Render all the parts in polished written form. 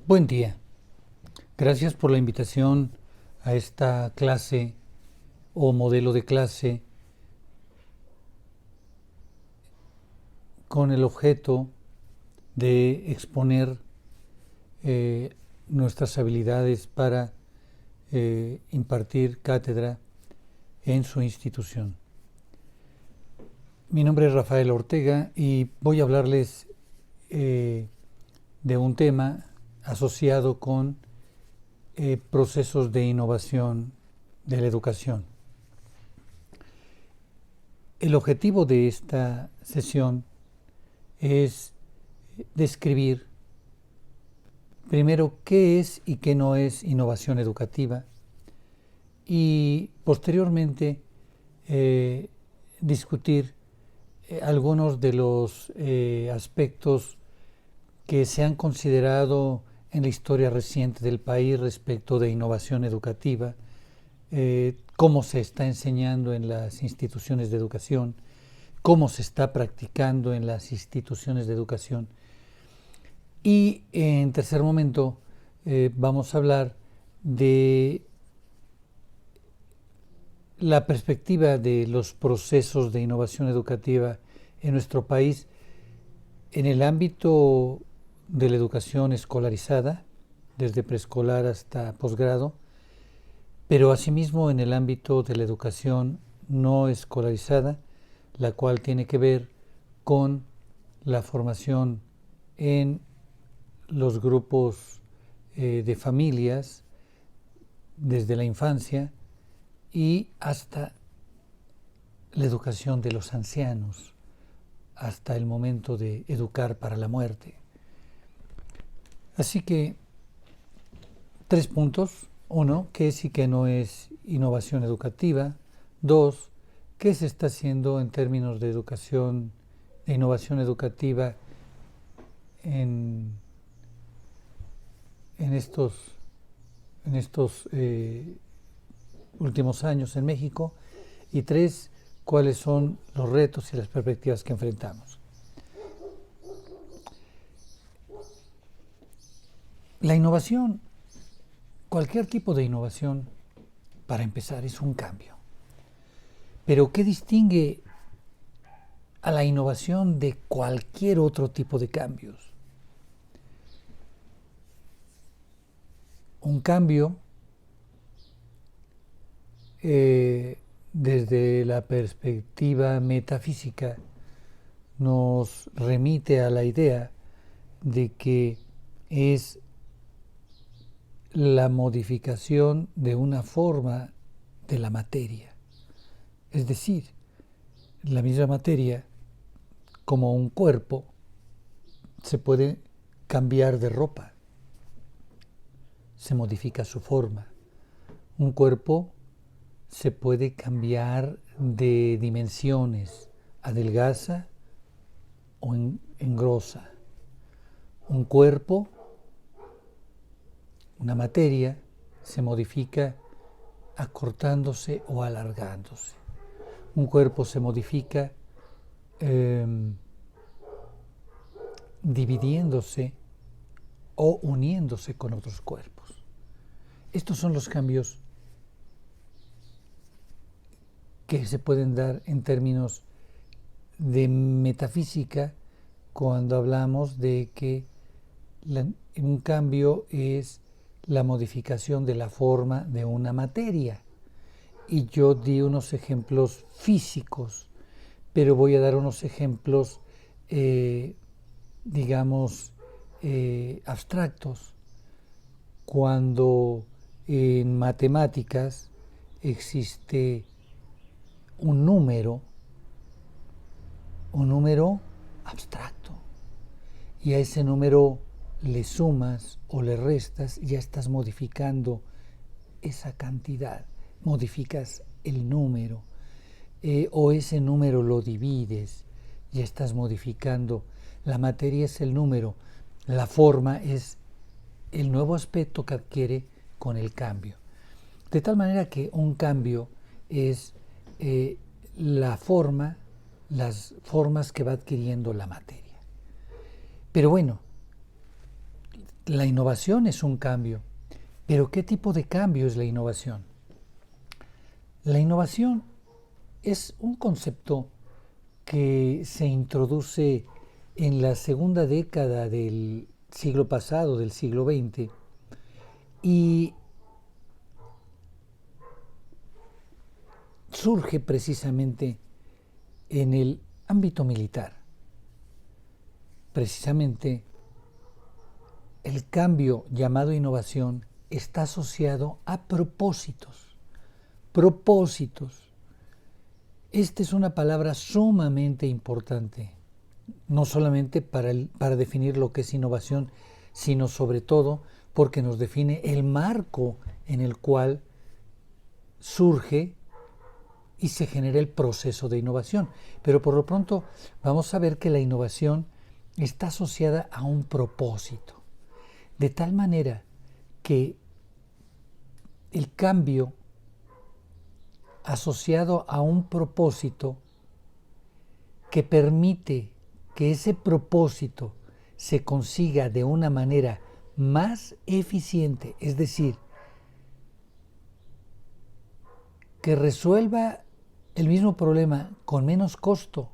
Buen día. Gracias por la invitación a esta clase o modelo de clase con el objeto de exponer nuestras habilidades para impartir cátedra en su institución. Mi nombre es Rafael Ortega y voy a hablarles de un tema asociado con procesos de innovación de la educación. El objetivo de esta sesión es describir primero qué es y qué no es innovación educativa y posteriormente discutir algunos de los aspectos que se han considerado en la historia reciente del país respecto de innovación educativa, cómo se está enseñando en las instituciones de educación, cómo se está practicando en las instituciones de educación. Y en tercer momento vamos a hablar de la perspectiva de los procesos de innovación educativa en nuestro país en el ámbito de la educación escolarizada, desde preescolar hasta posgrado, pero asimismo en el ámbito de la educación no escolarizada, la cual tiene que ver con la formación en los grupos de familias desde la infancia y hasta la educación de los ancianos, hasta el momento de educar para la muerte. Así que, 3 puntos. 1, ¿qué es y qué no es innovación educativa? 2, ¿qué se está haciendo en términos de educación, de innovación educativa en estos últimos años en México? Y 3, ¿cuáles son los retos y las perspectivas que enfrentamos? La innovación, cualquier tipo de innovación, para empezar, es un cambio. Pero ¿qué distingue a la innovación de cualquier otro tipo de cambios? Un cambio, desde la perspectiva metafísica, nos remite a la idea de que es la modificación de una forma de la materia. Es decir, la misma materia, como un cuerpo, se puede cambiar de ropa, se modifica su forma. Un cuerpo se puede cambiar de dimensiones, adelgaza o engrosa. Un cuerpo, una materia, se modifica acortándose o alargándose. Un cuerpo se modifica dividiéndose o uniéndose con otros cuerpos. Estos son los cambios que se pueden dar en términos de metafísica cuando hablamos de que un cambio es la modificación de la forma de una materia. Y yo di unos ejemplos físicos, pero voy a dar unos ejemplos, abstractos. Cuando en matemáticas existe un número abstracto, y a ese número le sumas o le restas, ya estás modificando esa cantidad, modificas el número, o ese número lo divides, ya estás modificando. La materia es el número, la forma es el nuevo aspecto que adquiere con el cambio. De tal manera que un cambio es las formas que va adquiriendo la materia. Pero bueno, la innovación es un cambio, pero ¿qué tipo de cambio es la innovación? La innovación es un concepto que se introduce en la segunda década del siglo pasado, del siglo XX, y surge precisamente en el ámbito militar. Precisamente el cambio llamado innovación está asociado a propósitos. Propósitos. Esta es una palabra sumamente importante, no solamente para definir lo que es innovación, sino sobre todo porque nos define el marco en el cual surge y se genera el proceso de innovación. Pero por lo pronto vamos a ver que la innovación está asociada a un propósito, de tal manera que el cambio asociado a un propósito que permite que ese propósito se consiga de una manera más eficiente, es decir, que resuelva el mismo problema con menos costo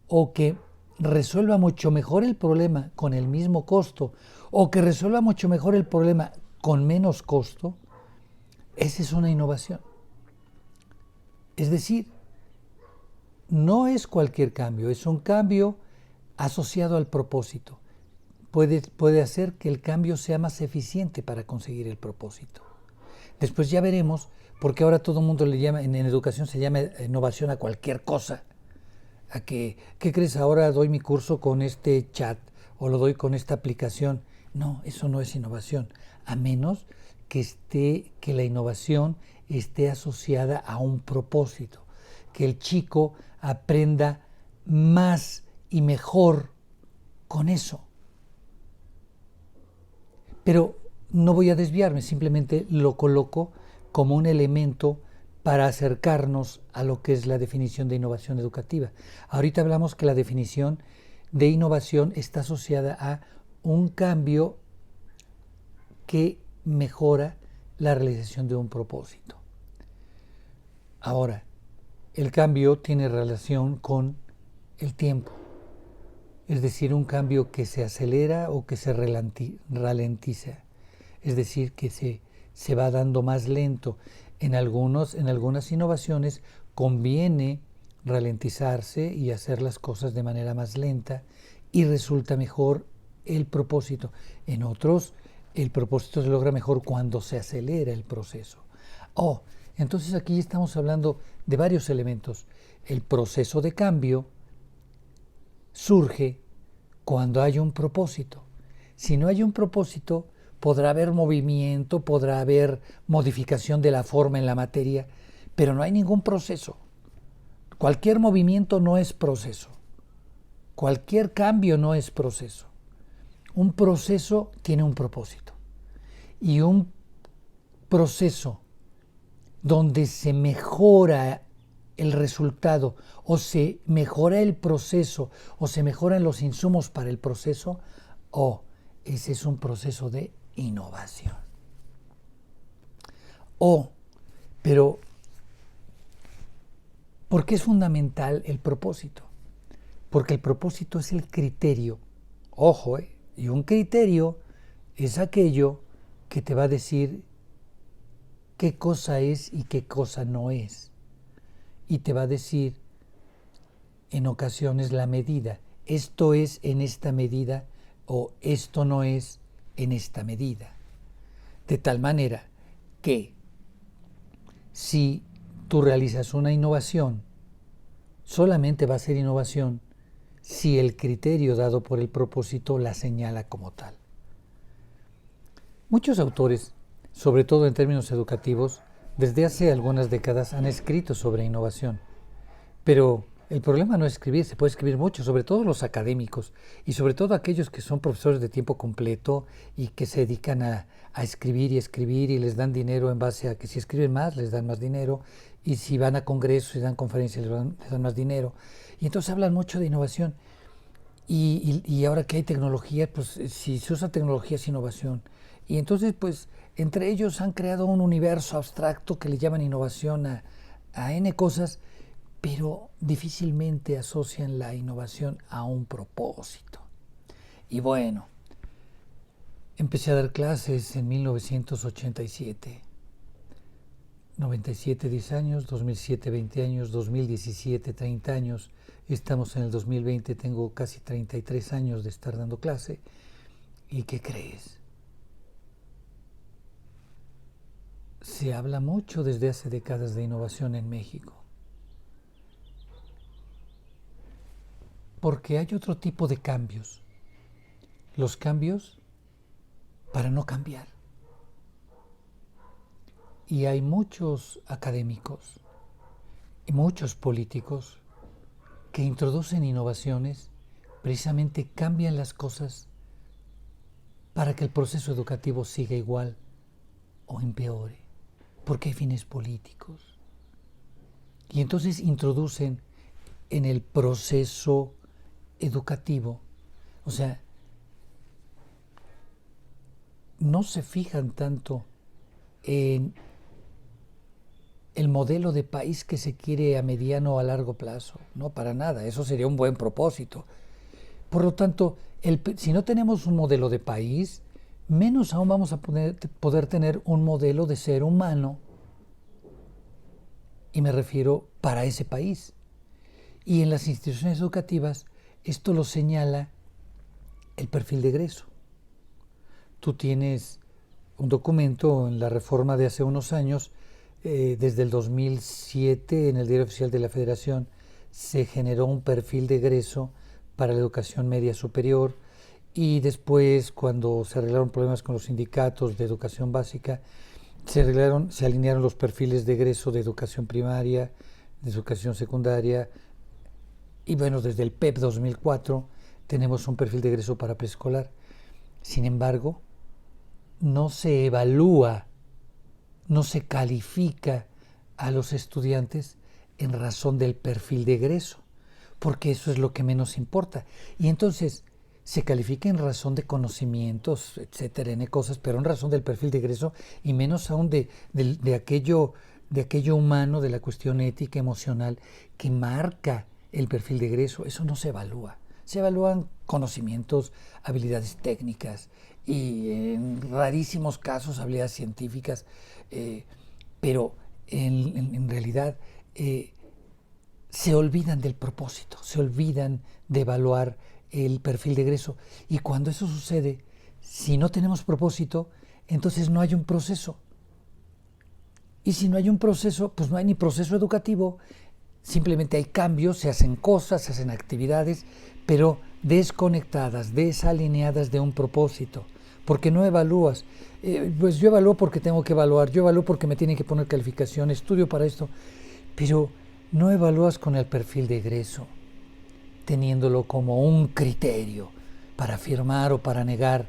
o que resuelva mucho mejor el problema con el mismo costo o que resuelva mucho mejor el problema con menos costo, esa es una innovación. Es decir, no es cualquier cambio, es un cambio asociado al propósito. Puede hacer que el cambio sea más eficiente para conseguir el propósito. Después ya veremos, porque ahora todo el mundo le llama, en educación se llama innovación a cualquier cosa. ¿Qué crees? Ahora doy mi curso con este chat o lo doy con esta aplicación. No, eso no es innovación, a menos que la innovación esté asociada a un propósito, que el chico aprenda más y mejor con eso. Pero no voy a desviarme, simplemente lo coloco como un elemento para acercarnos a lo que es la definición de innovación educativa. Ahorita hablamos que la definición de innovación está asociada a un cambio que mejora la realización de un propósito. Ahora, el cambio tiene relación con el tiempo, es decir, un cambio que se acelera o que se ralentiza, es decir, que se va dando más lento. En algunas innovaciones conviene ralentizarse y hacer las cosas de manera más lenta y resulta mejor el propósito. En otros, el propósito se logra mejor cuando se acelera el proceso. Entonces aquí estamos hablando de varios elementos. El proceso de cambio surge cuando hay un propósito. Si no hay un propósito, podrá haber movimiento, podrá haber modificación de la forma en la materia, pero no hay ningún proceso. Cualquier movimiento no es proceso. Cualquier cambio no es proceso. Un proceso tiene un propósito. Y un proceso donde se mejora el resultado o se mejora el proceso o se mejoran los insumos para el proceso, ese es un proceso de innovación. Pero ¿por qué es fundamental el propósito? Porque el propósito es el criterio. Y un criterio es aquello que te va a decir qué cosa es y qué cosa no es. Y te va a decir en ocasiones la medida. Esto es en esta medida o esto no es en esta medida. De tal manera que si tú realizas una innovación, solamente va a ser innovación si el criterio dado por el propósito la señala como tal. Muchos autores, sobre todo en términos educativos, desde hace algunas décadas han escrito sobre innovación, pero el problema no es escribir, se puede escribir mucho, sobre todo los académicos y sobre todo aquellos que son profesores de tiempo completo y que se dedican a escribir y les dan dinero en base a que si escriben más les dan más dinero y si van a congresos y dan conferencias les dan más dinero. Y entonces hablan mucho de innovación Y ahora que hay tecnología, pues si se usa tecnología es innovación. Y entonces, pues, entre ellos han creado un universo abstracto que le llaman innovación a N cosas, pero difícilmente asocian la innovación a un propósito. Y bueno, empecé a dar clases en 1987. 97, 10 años, 2007, 20 años, 2017, 30 años. Estamos en el 2020, tengo casi 33 años de estar dando clase. ¿Y qué crees? Se habla mucho desde hace décadas de innovación en México. Porque hay otro tipo de cambios. Los cambios para no cambiar. Y hay muchos académicos y muchos políticos que introducen innovaciones, precisamente cambian las cosas para que el proceso educativo siga igual o empeore, porque hay fines políticos. Y entonces introducen en el proceso educativo, o sea, no se fijan tanto en el modelo de país que se quiere a mediano o a largo plazo. No, para nada, eso sería un buen propósito. Por lo tanto, si no tenemos un modelo de país, menos aún vamos a poder tener un modelo de ser humano, y me refiero para ese país. Y en las instituciones educativas, esto lo señala el perfil de egreso. Tú tienes un documento en la reforma de hace unos años, desde el 2007 en el Diario Oficial de la Federación se generó un perfil de egreso para la educación media superior, y después, cuando se arreglaron problemas con los sindicatos de educación básica, se alinearon los perfiles de egreso de educación primaria, de educación secundaria, y bueno, desde el PEP 2004 tenemos un perfil de egreso para preescolar. Sin embargo, no se evalúa, no se califica a los estudiantes en razón del perfil de egreso, porque eso es lo que menos importa. Y entonces se califica en razón de conocimientos, etcétera, N cosas, pero en razón del perfil de egreso, y menos aún de aquello humano, de la cuestión ética, emocional, que marca el perfil de egreso. Eso no se evalúa. Se evalúan conocimientos, habilidades técnicas y en rarísimos casos habilidades científicas, pero en realidad se olvidan del propósito, se olvidan de evaluar el perfil de egreso. Y cuando eso sucede, si no tenemos propósito, entonces no hay un proceso. Y si no hay un proceso, pues no hay ni proceso educativo, simplemente hay cambios, se hacen cosas, se hacen actividades, pero desconectadas, desalineadas de un propósito, porque no evalúas. Pues yo evalúo porque tengo que evaluar, yo evalúo porque me tienen que poner calificación, estudio para esto, pero no evalúas con el perfil de egreso, teniéndolo como un criterio para afirmar o para negar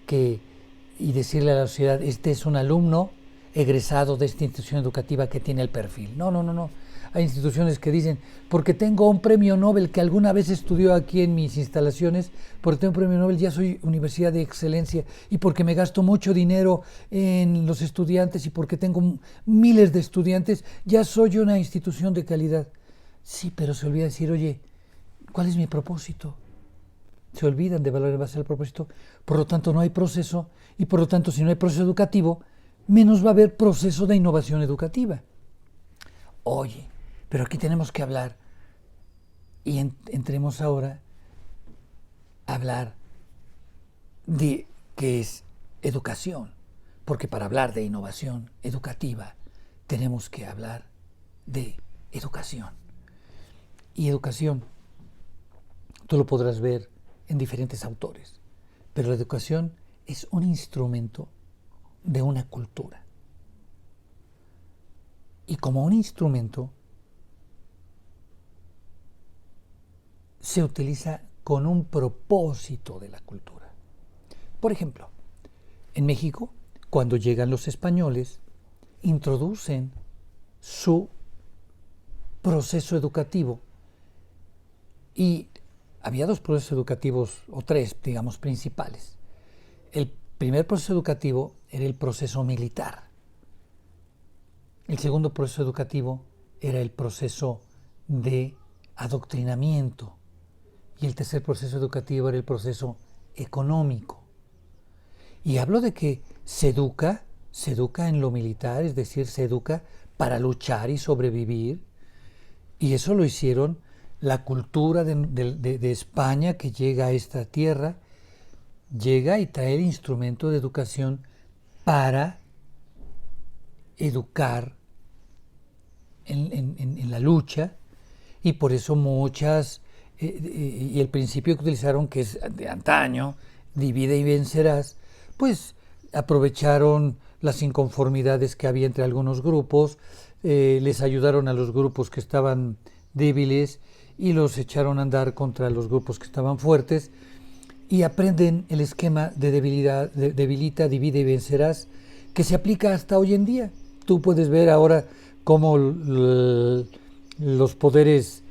y decirle a la sociedad, este es un alumno egresado de esta institución educativa que tiene el perfil. No. Hay instituciones que dicen, porque tengo un premio Nobel que alguna vez estudió aquí en mis instalaciones, porque tengo un premio Nobel, ya soy universidad de excelencia, y porque me gasto mucho dinero en los estudiantes y porque tengo miles de estudiantes, ya soy una institución de calidad. Sí, pero se olvida decir, oye, ¿cuál es mi propósito? Se olvidan de valorar en base al propósito, por lo tanto no hay proceso, y por lo tanto si no hay proceso educativo, menos va a haber proceso de innovación educativa. Oye, pero aquí tenemos que hablar, y entremos ahora a hablar de qué es educación, porque para hablar de innovación educativa tenemos que hablar de educación. Y educación, tú lo podrás ver en diferentes autores, pero la educación es un instrumento de una cultura. Y como un instrumento, se utiliza con un propósito de la cultura. Por ejemplo, en México, cuando llegan los españoles, introducen su proceso educativo y había dos procesos educativos, o tres, digamos, principales. El primer proceso educativo era el proceso militar. El segundo proceso educativo era el proceso de adoctrinamiento. Y el tercer proceso educativo era el proceso económico. Y hablo de que se educa en lo militar, es decir, se educa para luchar y sobrevivir. Y eso lo hicieron la cultura de España, que llega a esta tierra, llega y trae el instrumento de educación para educar en la lucha, y por eso muchas, y el principio que utilizaron, que es de antaño, divide y vencerás, pues aprovecharon las inconformidades que había entre algunos grupos, les ayudaron a los grupos que estaban débiles y los echaron a andar contra los grupos que estaban fuertes, y aprenden el esquema de debilita, divide y vencerás, que se aplica hasta hoy en día. Tú puedes ver ahora cómo los poderes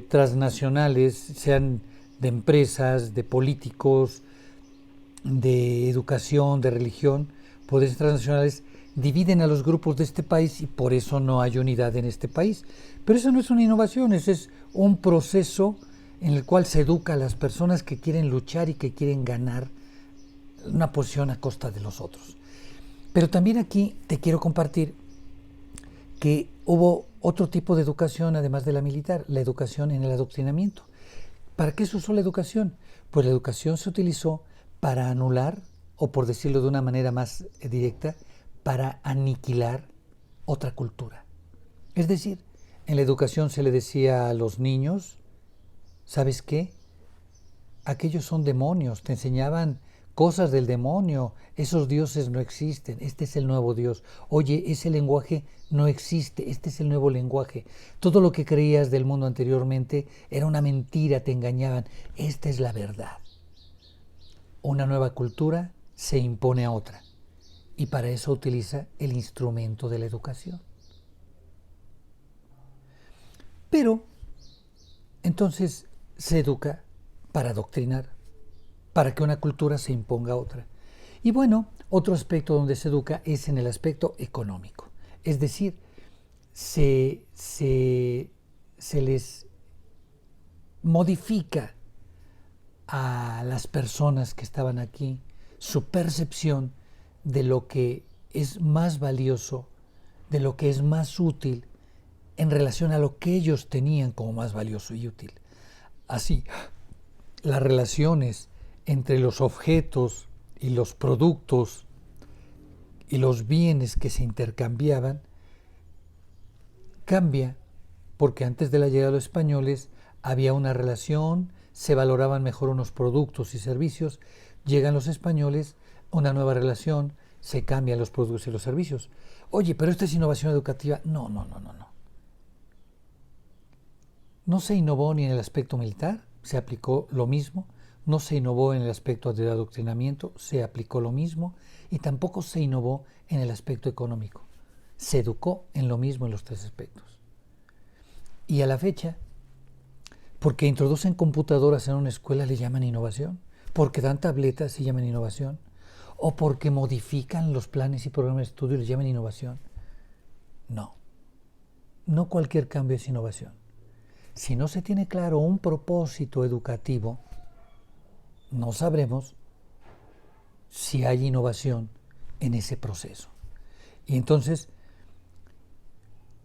transnacionales, sean de empresas, de políticos, de educación, de religión, poderes transnacionales dividen a los grupos de este país, y por eso no hay unidad en este país. Pero eso no es una innovación, eso es un proceso en el cual se educa a las personas que quieren luchar y que quieren ganar una posición a costa de los otros. Pero también aquí te quiero compartir que hubo otro tipo de educación además de la militar, la educación en el adoctrinamiento. ¿Para qué se usó la educación? Pues la educación se utilizó para anular, o por decirlo de una manera más directa, para aniquilar otra cultura. Es decir, en la educación se le decía a los niños, ¿sabes qué? Aquellos son demonios, te enseñaban cosas del demonio, esos dioses no existen, este es el nuevo Dios. Oye, ese lenguaje no existe, este es el nuevo lenguaje. Todo lo que creías del mundo anteriormente era una mentira, te engañaban, esta es la verdad. Una nueva cultura se impone a otra, y para eso utiliza el instrumento de la educación. Pero entonces se educa para adoctrinar, para que una cultura se imponga a otra. Y bueno, otro aspecto donde se educa es en el aspecto económico. Es decir, se les modifica a las personas que estaban aquí su percepción de lo que es más valioso, de lo que es más útil en relación a lo que ellos tenían como más valioso y útil. Así, las relaciones entre los objetos y los productos y los bienes que se intercambiaban cambia, porque antes de la llegada de los españoles había una relación, se valoraban mejor unos productos y servicios. Llegan los españoles, una nueva relación, se cambian los productos y los servicios. Oye, pero esto es innovación educativa. No. No se innovó ni en el aspecto militar, se aplicó lo mismo. No se innovó en el aspecto de adoctrinamiento, se aplicó lo mismo. Y tampoco se innovó en el aspecto económico. Se educó en lo mismo en los tres aspectos. Y a la fecha, porque introducen computadoras en una escuela, le llaman innovación. Porque dan tabletas, se llaman innovación. O porque modifican los planes y programas de estudio, le llaman innovación. No cualquier cambio es innovación. Si no se tiene claro un propósito educativo, no sabremos si hay innovación en ese proceso. Y entonces,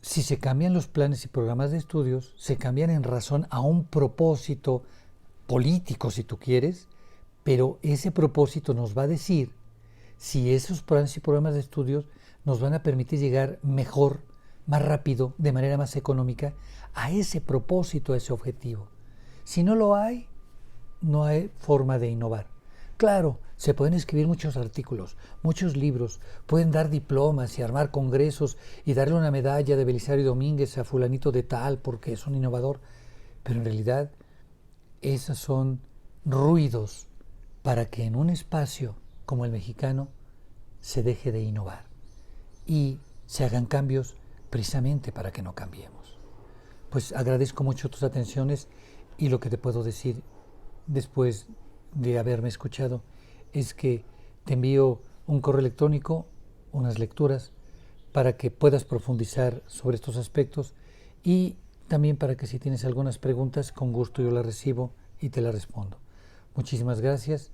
si se cambian los planes y programas de estudios, se cambian en razón a un propósito político, si tú quieres, pero ese propósito nos va a decir si esos planes y programas de estudios nos van a permitir llegar mejor, más rápido, de manera más económica, a ese propósito, a ese objetivo. Si no lo hay, no hay forma de innovar. Claro, se pueden escribir muchos artículos, muchos libros, pueden dar diplomas y armar congresos y darle una medalla de Belisario Domínguez a fulanito de tal porque es un innovador, pero en realidad esos son ruidos para que en un espacio como el mexicano se deje de innovar y se hagan cambios precisamente para que no cambiemos. Pues agradezco mucho tus atenciones Y lo que te puedo decir después de haberme escuchado es que te envío un correo electrónico, unas lecturas, para que puedas profundizar sobre estos aspectos y también para que si tienes algunas preguntas, con gusto yo las recibo y te las respondo. Muchísimas gracias.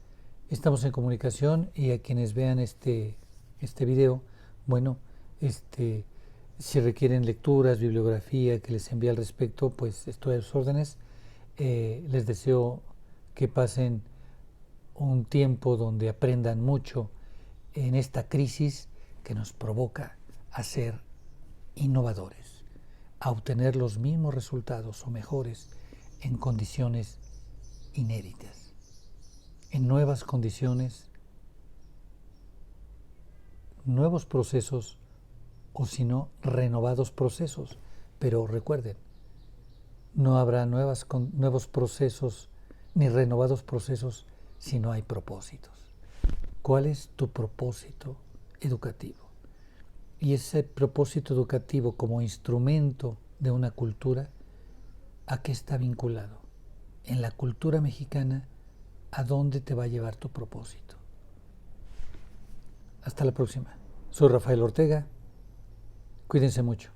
Estamos en comunicación y a quienes vean este video, bueno, si requieren lecturas, bibliografía que les envíe al respecto, pues estoy a sus órdenes. Les deseo que pasen un tiempo donde aprendan mucho en esta crisis que nos provoca a ser innovadores, a obtener los mismos resultados o mejores en condiciones inéditas, en nuevas condiciones, nuevos procesos o si no, renovados procesos. Pero recuerden, no habrá nuevos procesos ni renovados procesos si no hay propósitos. ¿Cuál es tu propósito educativo? Y ese propósito educativo como instrumento de una cultura, ¿a qué está vinculado? En la cultura mexicana, ¿a dónde te va a llevar tu propósito? Hasta la próxima. Soy Rafael Ortega. Cuídense mucho.